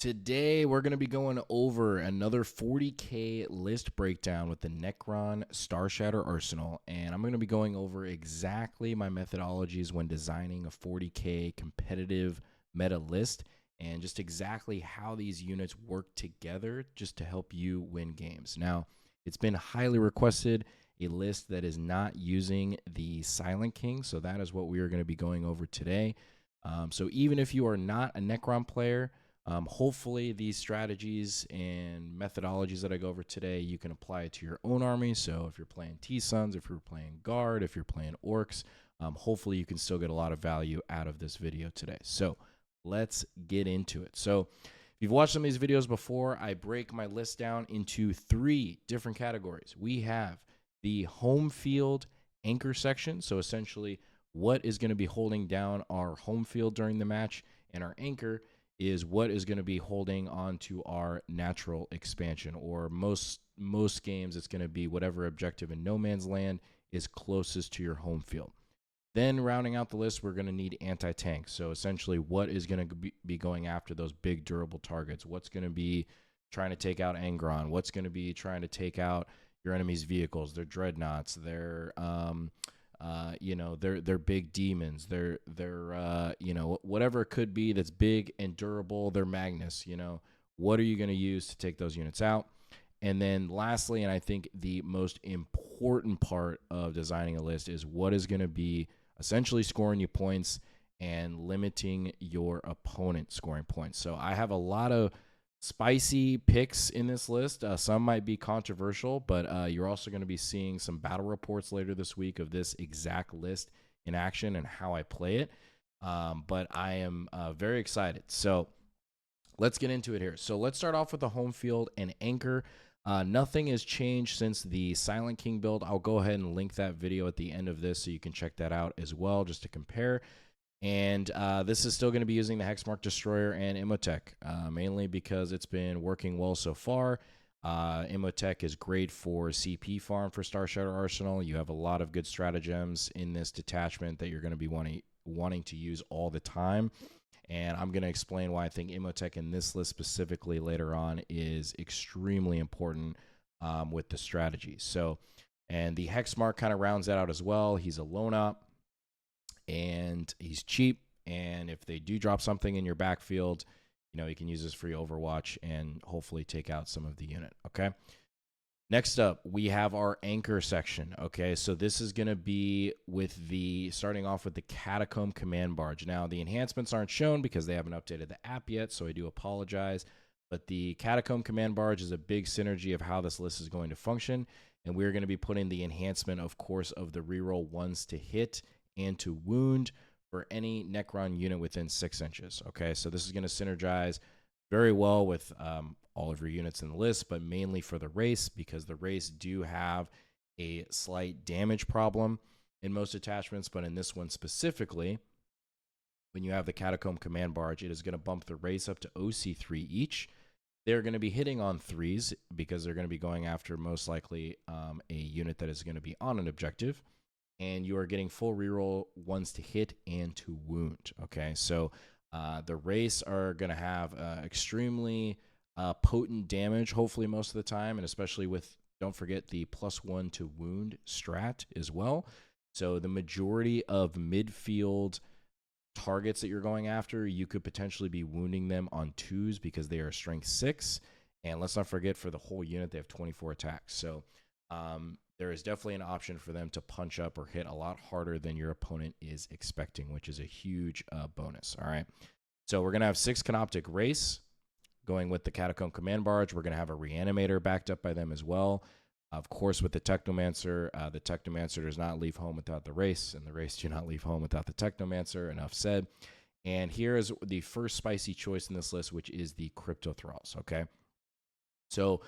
Today, we're going to be going over another 40k list breakdown with the Necron Starshatter Arsenal, and I'm going to be going over exactly my methodologies when designing a 40k competitive meta list and just exactly how these units work together just to help you win games. Now, it's been highly requested, a list that is not using the Silent King, so that is what we are going to be going over today. So even if you are not a Necron player, hopefully these strategies and methodologies that I go over today, you can apply it to your own army. So if you're playing T-Suns, if you're playing Guard, if you're playing Orcs, hopefully you can still get a lot of value out of this video today. So let's get into it. So if you've watched some of these videos before, I break my list down into 3 different categories. We have the home field anchor section. So essentially what is going to be holding down our home field during the match, and our anchor is what is going to be holding on to our natural expansion, or most games it's going to be whatever objective in no man's land is closest to your home field. Then rounding out the list, we're going to need anti-tank. So essentially what is going to be going after those big durable targets? What's going to be trying to take out Angron? What's going to be trying to take out your enemy's vehicles, their dreadnoughts, their they're big demons, they're whatever it could be that's big and durable, they're Magnus. What are you going to use to take those units out? And then lastly, and I think the most important part of designing a list, is what is going to be essentially scoring you points and limiting your opponent scoring points. So I have a lot of spicy picks in this list. Some might be controversial, but you're also going to be seeing some battle reports later this week of this exact list in action and how I play it. But I am very excited. So let's get into it here. So let's start off with the home field and anchor. Nothing has changed since the Silent King build. I'll go ahead and link that video at the end of this so you can check that out as well, just to compare. And this is still going to be using the Hexmark Destroyer and Imhotech, mainly because it's been working well so far. Imhotech is great for CP farm for Starshatter Arsenal. You have a lot of good stratagems in this detachment that you're going to be wanting to use all the time. And I'm going to explain why I think Imhotech in this list specifically later on is extremely important with the strategies. So, and the Hexmark kind of rounds that out as well. He's a lone op, and he's cheap, and if they do drop something in your backfield, you can use this for your Overwatch and hopefully take out some of the unit. Okay, next up we have our anchor section. Okay, so this is going to be with starting off with the Catacomb Command Barge. Now the enhancements aren't shown because they haven't updated the app yet, so I do apologize, but the Catacomb Command Barge is a big synergy of how this list is going to function, and we're going to be putting the enhancement, of course, of the reroll 1s to hit and to wound for any Necron unit within 6 inches. Okay, so this is going to synergize very well with all of your units in the list, but mainly for the race, because the race do have a slight damage problem in most attachments, but in this one specifically, when you have the Catacomb Command Barge, it is going to bump the race up to OC3 each. They're going to be hitting on 3s because they're going to be going after most likely a unit that is going to be on an objective. And you are getting full reroll 1s to hit and to wound. Okay, so the race are going to have extremely potent damage, hopefully most of the time, and especially with, don't forget, the +1 to wound strat as well. So the majority of midfield targets that you're going after, you could potentially be wounding them on 2s because they are strength 6. And let's not forget, for the whole unit, they have 24 attacks. So there is definitely an option for them to punch up or hit a lot harder than your opponent is expecting, which is a huge bonus. All right. So we're going to have 6 Canoptic Race going with the Catacomb Command Barge. We're going to have a Reanimator backed up by them as well. Of course, with the Technomancer does not leave home without the race, and the race do not leave home without the Technomancer. Enough said. And here is the first spicy choice in this list, which is the Crypto Thralls. Okay. So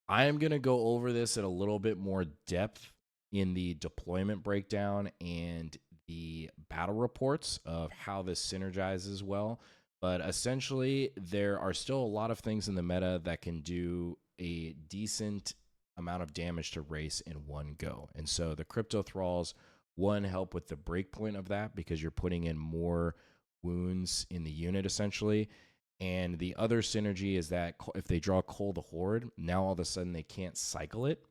I am going to go over this at a little bit more depth in the deployment breakdown and the battle reports of how this synergizes well. But essentially, there are still a lot of things in the meta that can do a decent amount of damage to race in one go. And so the Crypto Thralls, one, help with the breakpoint of that because you're putting in more wounds in the unit essentially. And the other synergy is that if they draw Cull the Horde, now all of a sudden they can't cycle it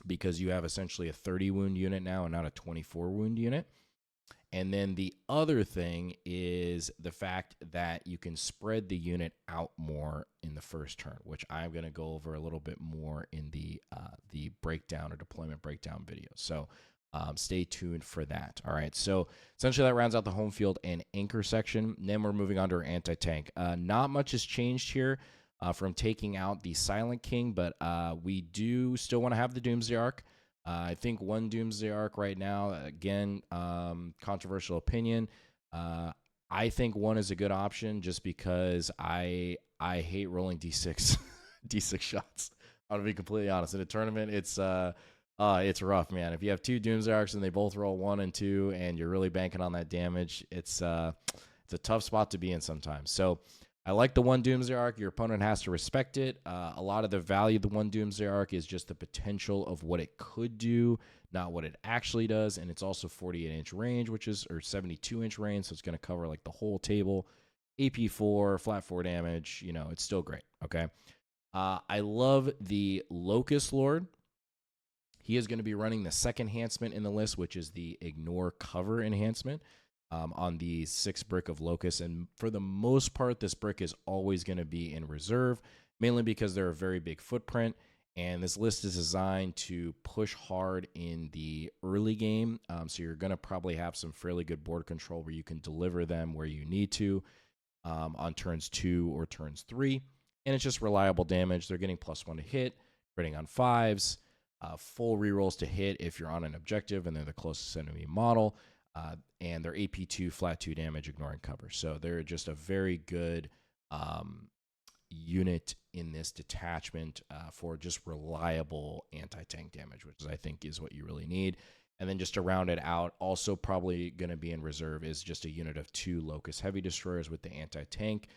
because you have essentially a 30 wound unit now and not a 24 wound unit. And then the other thing is the fact that you can spread the unit out more in the first turn, which I'm going to go over a little bit more in the breakdown or deployment breakdown video. So stay tuned for that. All right. So essentially that rounds out the home field and anchor section. Then we're moving on to our anti-tank. Not much has changed here from taking out the Silent King, but we do still want to have the Doomsday Arc. I think one Doomsday Arc right now, again, controversial opinion. I think one is a good option just because I hate rolling D6 D6 shots. I'm gonna be completely honest. In a tournament, it's rough, man. If you have two Doomsday Arcs and they both roll 1 and 2, and you're really banking on that damage, it's a tough spot to be in sometimes. So I like the one Doomsday Arc. Your opponent has to respect it. A lot of the value of the one Doomsday Arc is just the potential of what it could do, not what it actually does. And it's also 48-inch range, or 72-inch range, so it's going to cover like the whole table. AP4, flat 4 damage, it's still great, okay? I love the Locust Lord. He is going to be running the second enhancement in the list, which is the Ignore Cover enhancement. On the 6 brick of Locust. And for the most part, this brick is always going to be in reserve, mainly because they're a very big footprint. And this list is designed to push hard in the early game. So you're going to probably have some fairly good board control where you can deliver them where you need to on turns 2 or turns 3. And it's just reliable damage. They're getting +1 to hit, critting on 5s, full rerolls to hit if you're on an objective and they're the closest enemy model. And they're AP2, flat 2 damage, ignoring cover. So they're just a very good unit in this detachment for just reliable anti-tank damage, which I think is what you really need. And then just to round it out, also probably going to be in reserve is just a unit of 2 Locust Heavy Destroyers with the anti-tank.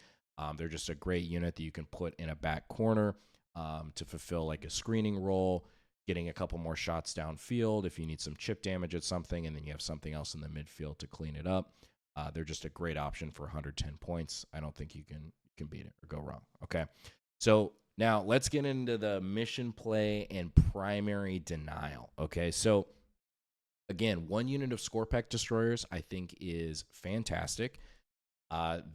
They're just a great unit that you can put in a back corner to fulfill like a screening role, getting a couple more shots downfield if you need some chip damage at something, and then you have something else in the midfield to clean it up. They're just a great option for 110 points. I don't think you can beat it or go wrong. Okay, so now let's get into the mission play and primary denial. Okay, so again, 1 unit of Scorpec Destroyers I think is fantastic.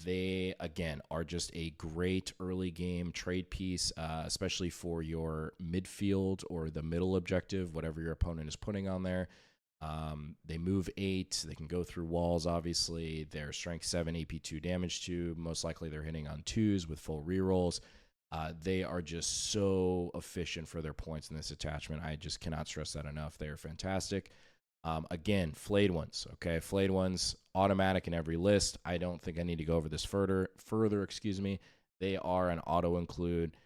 They, again, are just a great early game trade piece, especially for your midfield or the middle objective, whatever your opponent is putting on there. They move 8. They can go through walls, obviously. They're strength 7, AP2 damage 2. Most likely they're hitting on 2s with full rerolls. They are just so efficient for their points in this attachment. I just cannot stress that enough. They are fantastic. Again, flayed ones, okay? Flayed ones, automatic in every list. I don't think I need to go over this further, excuse me. They are an auto-include.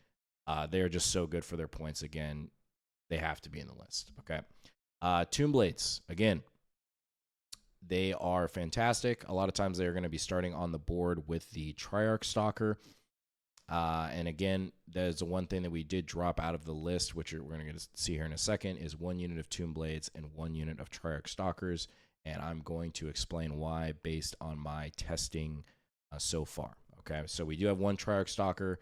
They are just so good for their points. Again, they have to be in the list, okay? Tomb Blades, again, they are fantastic. A lot of times they're going to be starting on the board with the Triarch Stalker. And again, there's the one thing that we did drop out of the list, which we're going to see here in a second, is 1 unit of Tomb Blades and 1 unit of Triarch Stalkers. And I'm going to explain why based on my testing so far. Okay, so we do have 1 Triarch Stalker.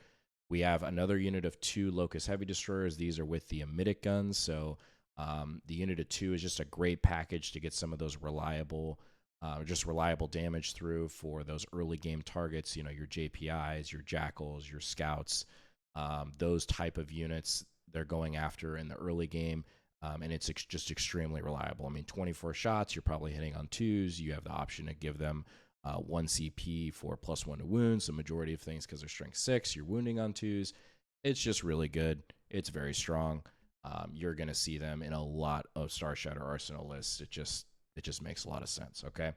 We have another unit of 2 Locust Heavy Destroyers. These are with the Emitic guns. So the unit of 2 is just a great package to get some of those reliable damage through for those early game targets, your JPIs, your Jackals, your Scouts, those type of units they're going after in the early game, and it's just extremely reliable. I mean, 24 shots, you're probably hitting on 2s. You have the option to give them 1 CP for +1 to wounds. The majority of things, because they're strength 6, you're wounding on 2s. It's just really good. It's very strong. You're going to see them in a lot of Starshatter Arsenal lists. It just makes a lot of sense, okay?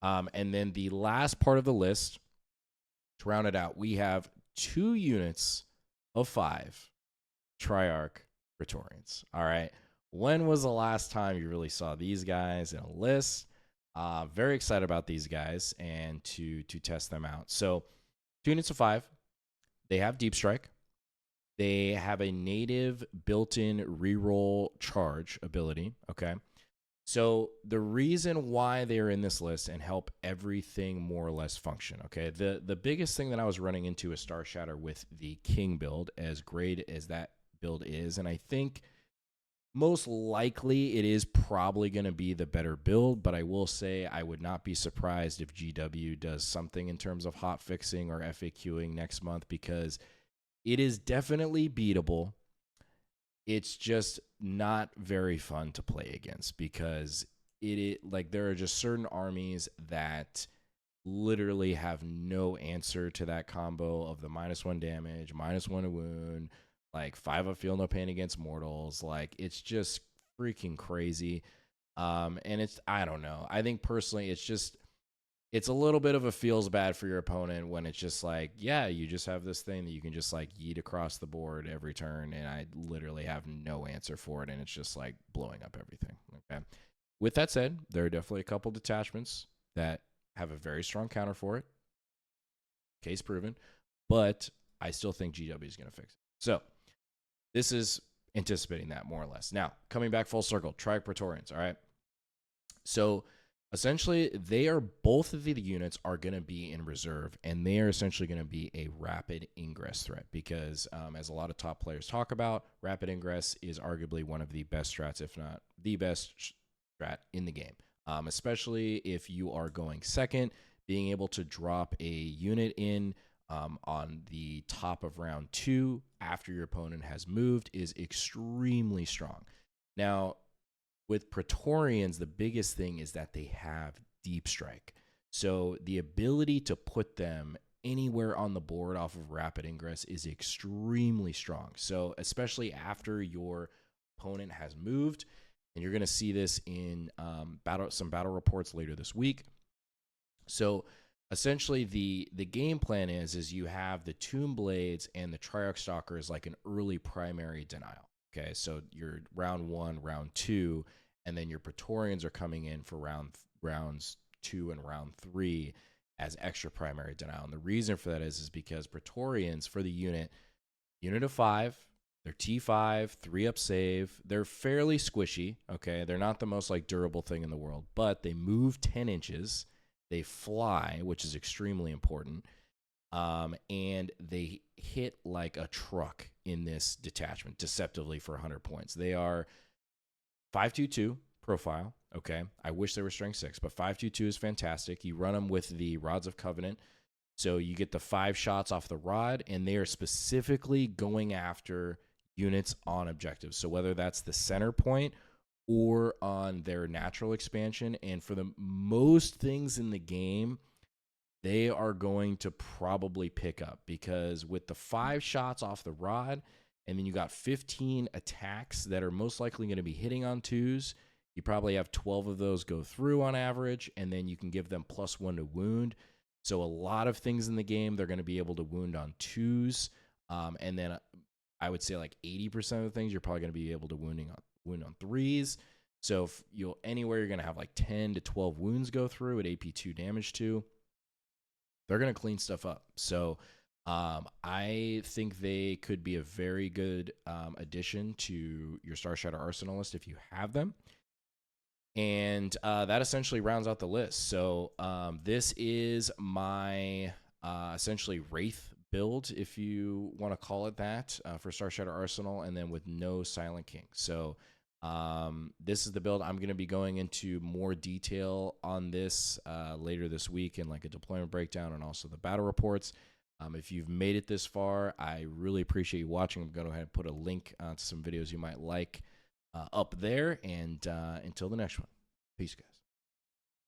And then the last part of the list, to round it out, we have 2 units of 5 Triarch Praetorians, all right? When was the last time you really saw these guys in a list? Very excited about these guys and to test them out. So 2 units of 5. They have Deep Strike. They have a native built-in reroll charge ability, okay? So the reason why they are in this list and help everything more or less function, okay? The biggest thing that I was running into is Starshatter with the King build, as great as that build is, and I think most likely it is probably going to be the better build, but I will say I would not be surprised if GW does something in terms of hot fixing or FAQing next month, because it is definitely beatable. It's just not very fun to play against, because like there are just certain armies that literally have no answer to that combo of the -1 damage, -1 wound, like 5 of feel no pain against mortals. Like, it's just freaking crazy. And I don't know. I think personally it's a little bit of a feels bad for your opponent when it's just like, yeah, you just have this thing that you can just like yeet across the board every turn, and I literally have no answer for it, and it's just like blowing up everything. Okay. With that said, there are definitely a couple detachments that have a very strong counter for it. Case proven. But I still think GW is going to fix it. So this is anticipating that more or less. Now, coming back full circle, Triarch Praetorians, all right? So essentially, both of the units are going to be in reserve, and they are essentially going to be a rapid ingress threat, because as a lot of top players talk about, rapid ingress is arguably one of the best strats, if not the best strat in the game, especially if you are going second. Being able to drop a unit in on the top of round 2 after your opponent has moved is extremely strong. Now, with Praetorians, the biggest thing is that they have deep strike. So the ability to put them anywhere on the board off of rapid ingress is extremely strong. So especially after your opponent has moved, and you're going to see this in some battle reports later this week. So essentially the game plan is you have the Tomb Blades and the Triarch Stalker as like an early primary denial. Okay, so your round 1, round 2, and then your Praetorians are coming in for rounds 2 and round 3 as extra primary denial. And the reason for that is because Praetorians, for the unit of 5, they're T5, 3-up save. They're fairly squishy, okay? They're not the most like durable thing in the world, but they move 10 inches. They fly, which is extremely important. And they hit like a truck in this detachment deceptively for 100 points. They are 522 profile. Okay. I wish they were strength 6, but 522 is fantastic. You run them with the Rods of Covenant. So you get the 5 shots off the rod, and they are specifically going after units on objectives. So whether that's the center point or on their natural expansion, and for the most things in the game, they are going to probably pick up, because with the 5 shots off the rod, and then you got 15 attacks that are most likely going to be hitting on 2s, you probably have 12 of those go through on average, and then you can give them +1 to wound. So a lot of things in the game, they're going to be able to wound on 2s, and then I would say like 80% of the things you're probably going to be able to wound on 3s. So if anywhere you're going to have like 10 to 12 wounds go through at AP2 damage 2, they're going to clean stuff up. So I think they could be a very good addition to your Starshatter Arsenal list if you have them. And that essentially rounds out the list. So this is my essentially Wraith build, if you want to call it that, for Starshatter Arsenal, and then with no Silent King. So this is the build. I'm going to be going into more detail on this later this week in like a deployment breakdown and also the battle reports. If you've made it this far, I really appreciate you watching. I'm going to go ahead and put a link to some videos you might like up there. And until the next one, peace, guys.